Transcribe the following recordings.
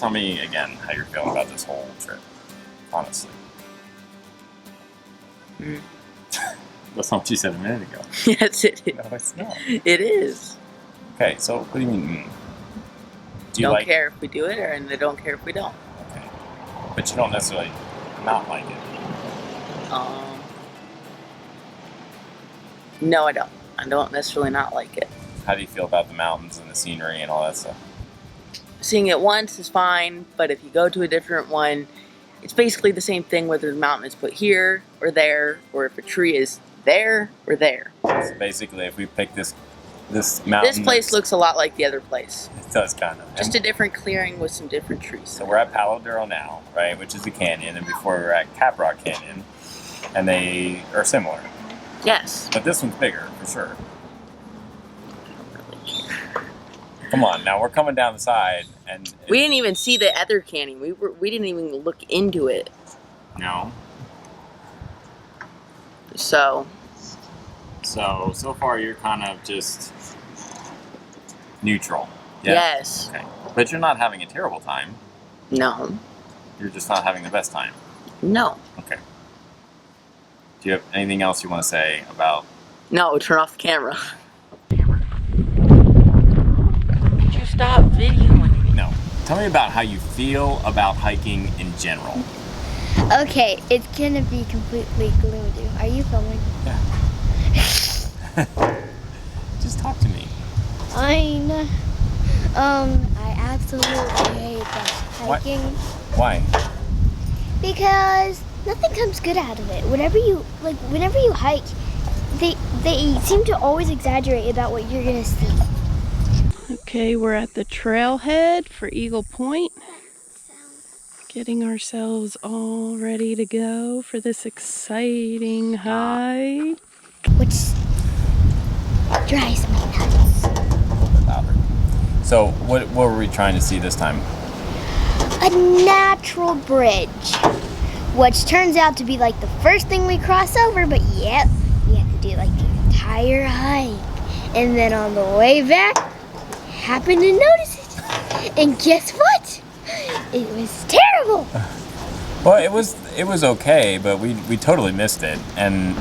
tell me again how you're feeling about this whole trip, honestly. That's not what you said a minute ago. Yes, it is. No, it's not. It is. Okay, so what do you mean? Do you don't like care if we do it, and they don't care if we don't. Okay. But you don't necessarily not like it. No, I don't. I don't necessarily not like it. How do you feel about the mountains and the scenery and all that stuff? Seeing it once is fine, but if you go to a different one, it's basically the same thing whether the mountain is put here or there, or if a tree is there or there. So basically, if we pick this mountain... This place looks a lot like the other place. It does, kind of. Just a different clearing with some different trees. So we're at Palo Duro now, right, which is a canyon, and before we were at Caprock Canyon, and they are similar. Yes. But this one's bigger, for sure. Come on, now we're coming down the side, and... We didn't even see the other canyon. We didn't even look into it. No. So far you're kind of just neutral. Yeah? Yes. Okay. But you're not having a terrible time. No. You're just not having the best time. No. Okay. Do you have anything else you want to say about... No, turn off the camera. Could you stop videoing me? No. Tell me about how you feel about hiking in general. Okay, it's gonna be completely gloomy. Are you filming? Yeah. Just talk to me. Fine. I absolutely hate hiking. Why? Because nothing comes good out of it. Whenever you hike, they seem to always exaggerate about what you're gonna see. Okay, we're at the trailhead for Eagle Point. Getting ourselves all ready to go for this exciting hike. Which drives me nuts. So, what were we trying to see this time? A natural bridge, which turns out to be like the first thing we cross over, but yep, we have to do like the entire hike. And then on the way back, happened to notice it. And guess what? It was terrible. Well, it was okay, but we totally missed it, and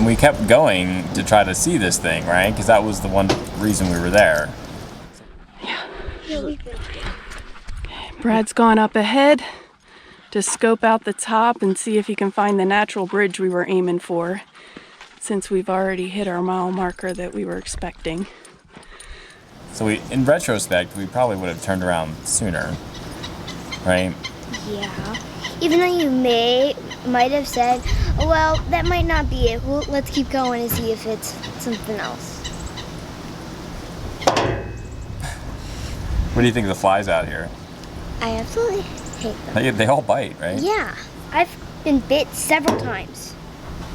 we kept going to try to see this thing, right? Because that was the one reason we were there. Brad's gone up ahead to scope out the top and see if he can find the natural bridge we were aiming for, since we've already hit our mile marker that we were expecting. So in retrospect, we probably would have turned around sooner, right? Yeah. Even though you might have said, oh, well, that might not be it. Well, let's keep going and see if it's something else. What do you think of the flies out here? I absolutely hate them. They all bite, right? Yeah. I've been bit several times.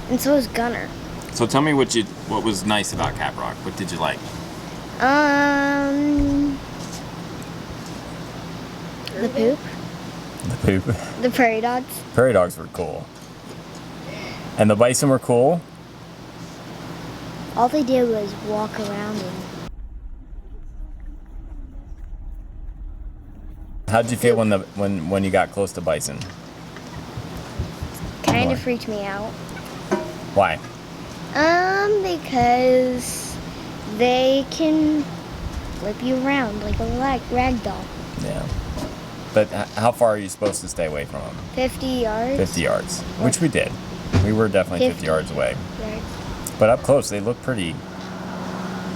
And so has Gunner. So tell me what was nice about Caprock. What did you like? The poop. The poop. The prairie dogs. Prairie dogs were cool. And the bison were cool? All they did was walk around and... How'd you feel when you got close to bison? Kind of freaked me out. Why? Because they can flip you around like a rag doll. Yeah. But how far are you supposed to stay away from them? 50 yards. 50 yards, which we did. We were definitely 50 yards away. Yards. But up close, they look pretty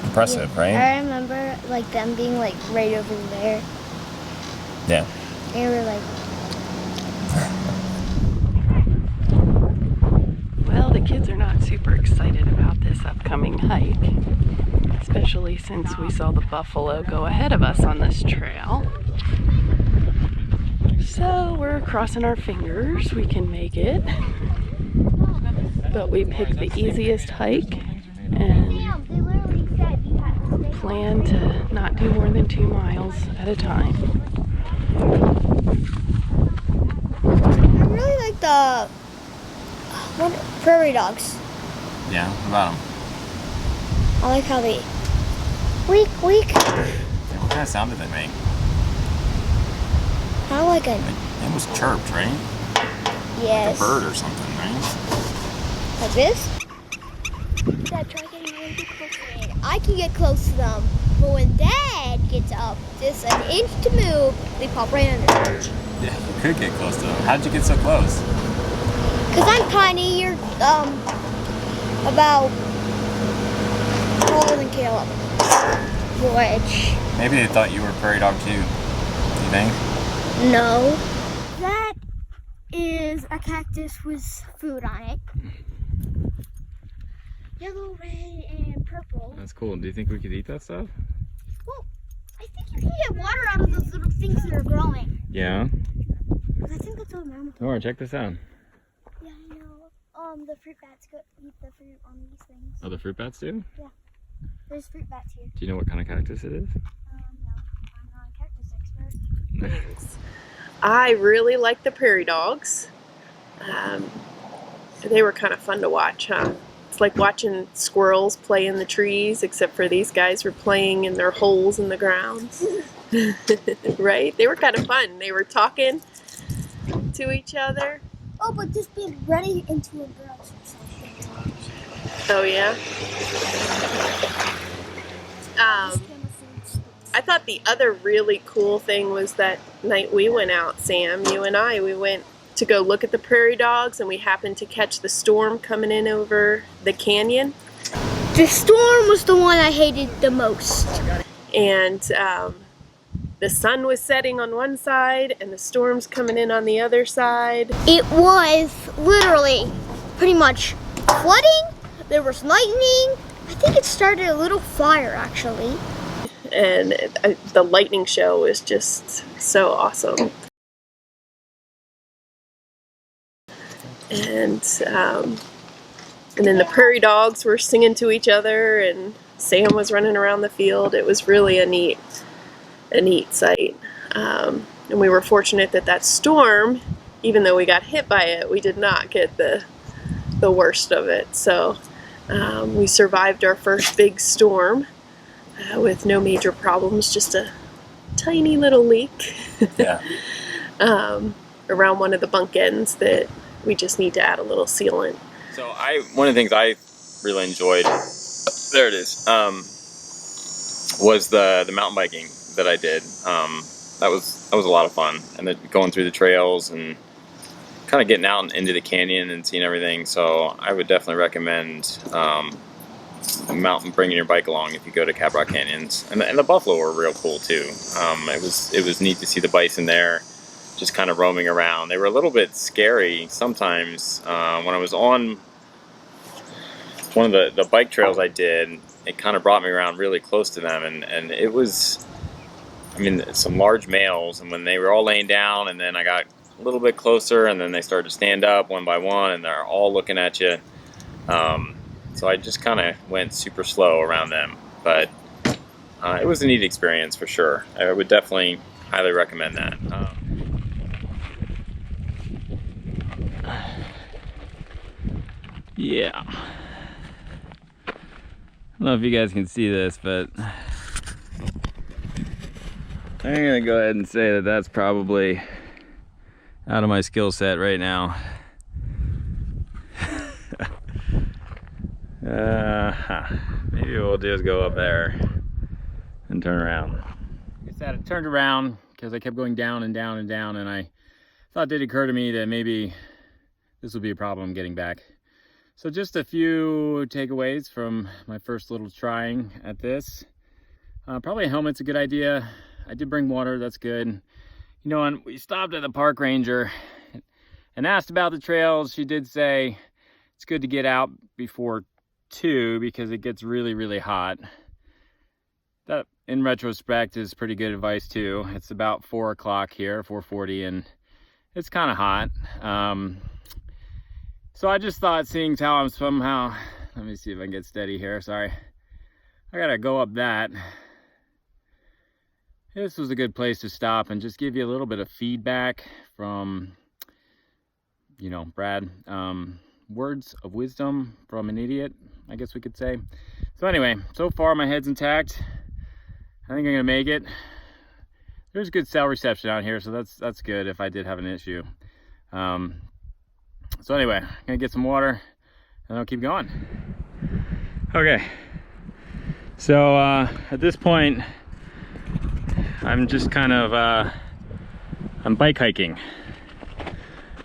impressive, Yeah. right? I remember like them being like right over there. Yeah. They were like... Well, the kids are not super excited about this upcoming hike, especially since we saw the buffalo go ahead of us on this trail. So we're crossing our fingers we can make it, but we picked the easiest hike and plan to not do more than 2 miles at a time. I really like the prairie dogs. Yeah, what about them? I like how they weak. What kind of sound did they make? How kind of like a... It was chirped, right? Yes. Like a bird or something, right? Like this? Dad, try getting a little bit closer. I can get close to them, but when Dad gets up just an inch to move, they pop right under. Yeah, you could get close to them. How'd you get so close? Because I'm tiny, you're about taller than Caleb. Which... Maybe they thought you were a prairie dog too. Do you think? No. That is a cactus with food on it. Yellow, red, and purple. That's cool. Do you think we could eat that stuff? Well, I think you can get water out of those little things that are growing. Yeah. I think that's what Mama told me. Alright, check this out. Yeah, I know. The fruit bats go eat the fruit on these things. Oh, the fruit bats do? Yeah. There's fruit bats here. Do you know what kind of cactus it is? No. I'm not a cactus expert. I really like the prairie dogs. They were kind of fun to watch, huh? It's like watching squirrels play in the trees, except for these guys were playing in their holes in the ground. Right? They were kind of fun. They were talking to each other. Oh, but just being ready into a girl's Oh, yeah? I thought the other really cool thing was that night we went out, Sam, you and I, we went to go look at the prairie dogs, and we happened to catch the storm coming in over the canyon. The storm was the one I hated the most. And the sun was setting on one side and the storm's coming in on the other side. It was literally pretty much flooding. There was lightning. I think it started a little fire actually. And the lightning show was just so awesome. And then the prairie dogs were singing to each other, and Sam was running around the field. It was really a neat sight. And we were fortunate that storm, even though we got hit by it, we did not get the worst of it. So we survived our first big storm with no major problems, just a tiny little leak Yeah. around one of the bunk ends that we just need to add a little sealant. So one of the things I really enjoyed, there it is, was the mountain biking that I did. That was a lot of fun, and then going through the trails and kind of getting out into the canyon and seeing everything. So I would definitely recommend bringing your bike along if you go to Caprock Canyons. And the buffalo were real cool too. It was neat to see the bison there, just kind of roaming around. They were a little bit scary sometimes. When I was on one of the bike trails I did, it kind of brought me around really close to them, and it was, I mean, some large males, and when they were all laying down, and then I got a little bit closer, and then they started to stand up one by one, and they're all looking at you. So I just kind of went super slow around them, but it was a neat experience for sure. I would definitely highly recommend that. Yeah. I don't know if you guys can see this, but I'm gonna go ahead and say that that's probably out of my skill set right now. Maybe what we'll do is go up there and turn around. Like I said, I turned around because I kept going down and down and down, and I thought it did occur to me that maybe this will be a problem getting back. So just a few takeaways from my first little trying at this. Probably a helmet's a good idea. I did bring water, that's good. You know, and we stopped at the park ranger and asked about the trails. She did say it's good to get out before 2 because it gets really, really hot. That, in retrospect, is pretty good advice too. It's about 4 o'clock here, 4:40, and it's kind of hot. So I just thought, seeing how I'm somehow, let me see if I can get steady here, sorry. I gotta go up that. This was a good place to stop and just give you a little bit of feedback from, you know, Brad. Words of wisdom from an idiot, I guess we could say. So anyway, so far my head's intact. I think I'm gonna make it. there's good cell reception out here, so that's good if I did have an issue. So anyway, I'm gonna get some water and I'll keep going. Okay, so at this point I'm just kind of I'm bike hiking.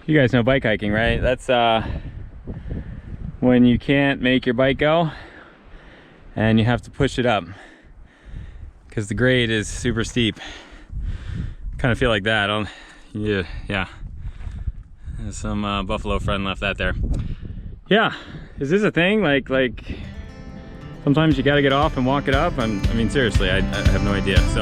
You guys know bike hiking, right? That's when you can't make your bike go and you have to push it up because the grade is super steep. Kind of feel like that. Yeah. There's some buffalo friend left that there. Yeah, is this a thing? Like sometimes you gotta get off and walk it up? I mean, seriously, I have no idea. So